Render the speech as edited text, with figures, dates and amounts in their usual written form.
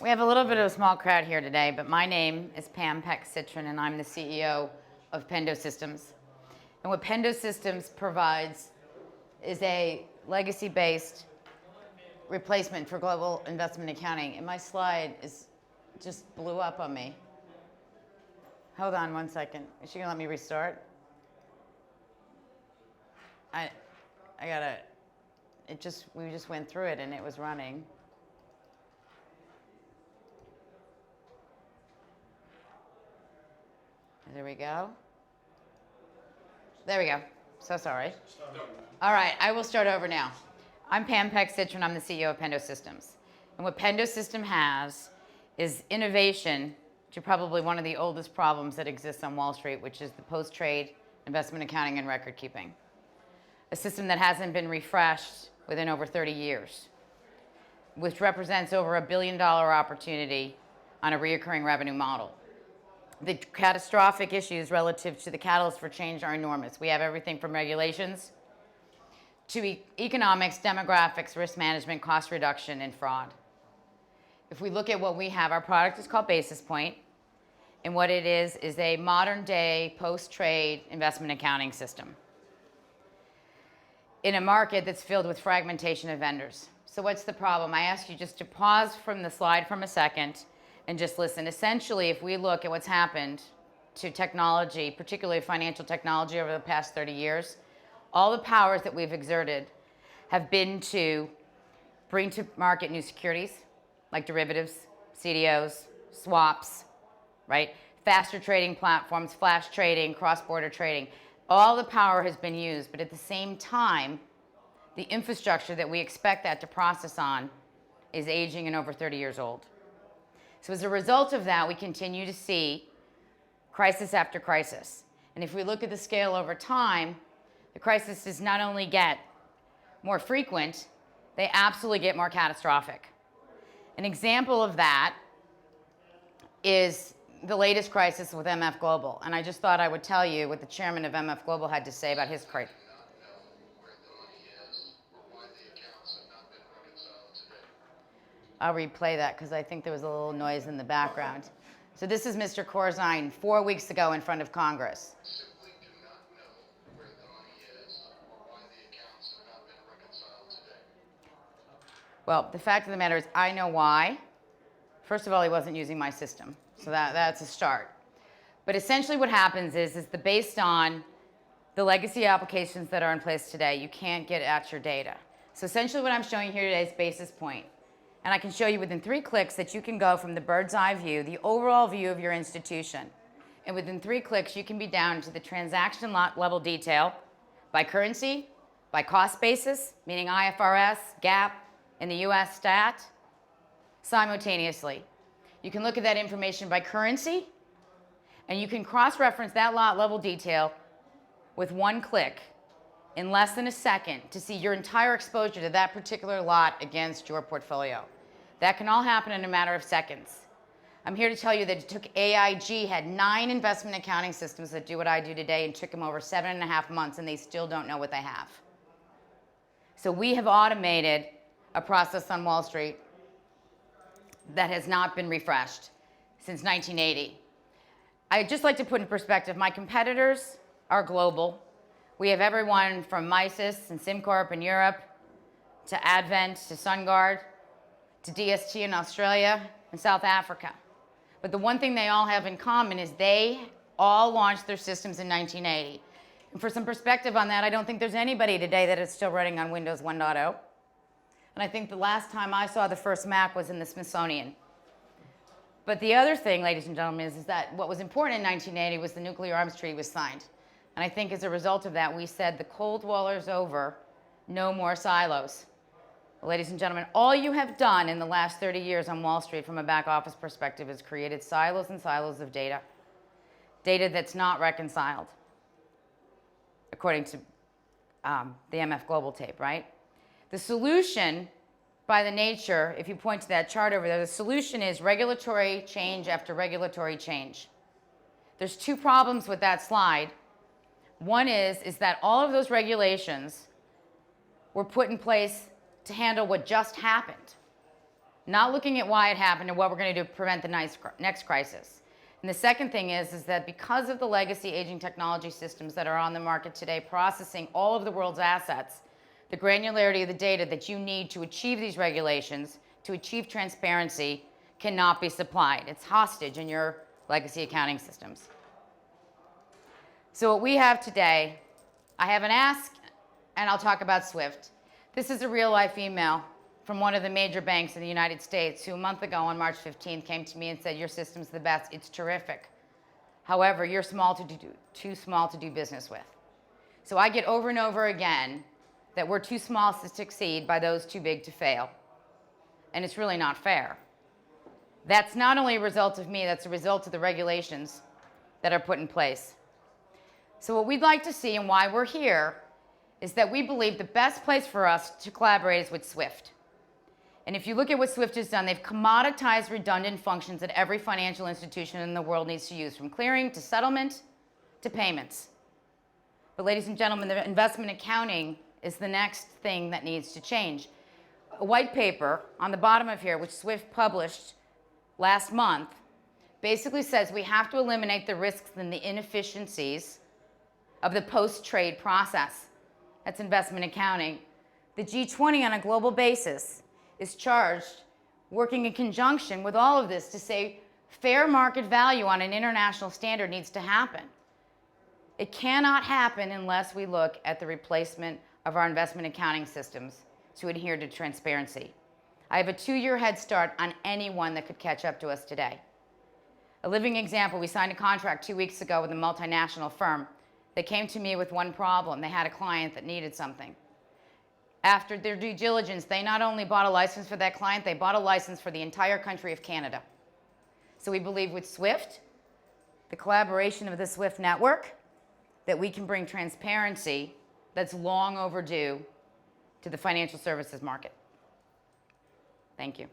We have a little bit of a small crowd here today, but my name is Pam Peck-Citron, and I'm the CEO of Pendo Systems. And what Pendo Systems provides is a legacy-based replacement for global investment accounting. And my slide just blew up on me. Hold on one second. Is she gonna let me restart? We just went through it and it was running. There we go. There we go. So sorry. All right, I will start over now. I'm Pam Peck-Citron. I'm the CEO of Pendo Systems. And what Pendo System has is innovation to probably one of the oldest problems that exists on Wall Street, which is the post-trade investment accounting and record keeping. A system that hasn't been refreshed within over 30 years, which represents over $1 billion opportunity on a recurring revenue model. The catastrophic issues relative to the catalyst for change are enormous. We have everything from regulations to economics, demographics, risk management, cost reduction, and fraud. If we look at what we have, our product is called Basis Point, and what it is a modern-day post-trade investment accounting system in a market that's filled with fragmentation of vendors. So what's the problem? I ask you just to pause from the slide for a second and just listen. Essentially, if we look at what's happened to technology, particularly financial technology over the past 30 years, all the powers that we've exerted have been to bring to market new securities, like derivatives, CDOs, swaps, right? Faster trading platforms, flash trading, cross-border trading. All the power has been used, but at the same time, the infrastructure that we expect that to process on is aging and over 30 years old. So as a result of that, we continue to see crisis after crisis. And if we look at the scale over time, the crisis does not only get more frequent, they absolutely get more catastrophic. An example of that is the latest crisis with MF Global. And I just thought I would tell you what the chairman of MF Global had to say about his crisis. I'll replay that because I think there was a little noise in the background. So this is Mr. Corzine 4 weeks ago in front of Congress. Simply do not know where the money is or why the accounts have not been reconciled today. Well, the fact of the matter is I know why. First of all, he wasn't using my system. So that's a start. But essentially what happens is that based on the legacy applications that are in place today, you can't get at your data. So essentially what I'm showing here today is Basis Point. And I can show you within 3 clicks that you can go from the bird's eye view, the overall view of your institution. And within 3 clicks, you can be down to the transaction level detail by currency, by cost basis, meaning IFRS, GAAP, and the US stat, simultaneously. You can look at that information by currency, and you can cross-reference that lot level detail with 1 click in less than a second to see your entire exposure to that particular lot against your portfolio. That can all happen in a matter of seconds. I'm here to tell you that it took AIG, had 9 investment accounting systems that do what I do today, and took them over 7.5 months, and they still don't know what they have. So we have automated a process on Wall Street that has not been refreshed since 1980. I'd just like to put in perspective, my competitors are global. We have everyone from Mises and SimCorp in Europe, to Advent, to SunGard, to DST in Australia and South Africa. But the one thing they all have in common is they all launched their systems in 1980. And for some perspective on that, I don't think there's anybody today that is still running on Windows 1.0. And I think the last time I saw the first Mac was in the Smithsonian. But the other thing, ladies and gentlemen, is that what was important in 1980 was the nuclear arms treaty was signed. And I think as a result of that, we said the Cold War is over, no more silos. Well, ladies and gentlemen, all you have done in the last 30 years on Wall Street from a back office perspective is created silos and silos of data. Data that's not reconciled, according to the MF Global tape, right? The solution, by the nature, if you point to that chart over there, the solution is regulatory change after regulatory change. There's 2 problems with that slide. One is that all of those regulations were put in place to handle what just happened. not looking at why it happened and what we're going to do to prevent the next crisis. And the second thing is that because of the legacy aging technology systems that are on the market today, processing all of the world's assets, the granularity of the data that you need to achieve these regulations, to achieve transparency, cannot be supplied. It's hostage in your legacy accounting systems. So what we have today, I have an ask, and I'll talk about SWIFT. This is a real-life email from one of the major banks in the United States who a month ago on March 15th came to me and said, your system's the best, it's terrific. However, you're too small to do business with. So I get over and over again that we're too small to succeed by those too big to fail. And it's really not fair. That's not only a result of me, that's a result of the regulations that are put in place. So what we'd like to see and why we're here is that we believe the best place for us to collaborate is with SWIFT. And if you look at what SWIFT has done, they've commoditized redundant functions that every financial institution in the world needs to use, from clearing to settlement to payments. But ladies and gentlemen, the investment accounting is the next thing that needs to change. A white paper on the bottom of here, which SWIFT published last month, basically says we have to eliminate the risks and the inefficiencies of the post-trade process. That's investment accounting. The G20 on a global basis is charged, working in conjunction with all of this, to say fair market value on an international standard needs to happen. It cannot happen unless we look at the replacement of our investment accounting systems to adhere to transparency. I have a 2-year head start on anyone that could catch up to us today. A living example, we signed a contract 2 weeks ago with a multinational firm. They came to me with one problem. They had a client that needed something. After their due diligence, they not only bought a license for that client, they bought a license for the entire country of Canada. So we believe with SWIFT, the collaboration of the SWIFT network, that we can bring transparency that's long overdue to the financial services market. Thank you.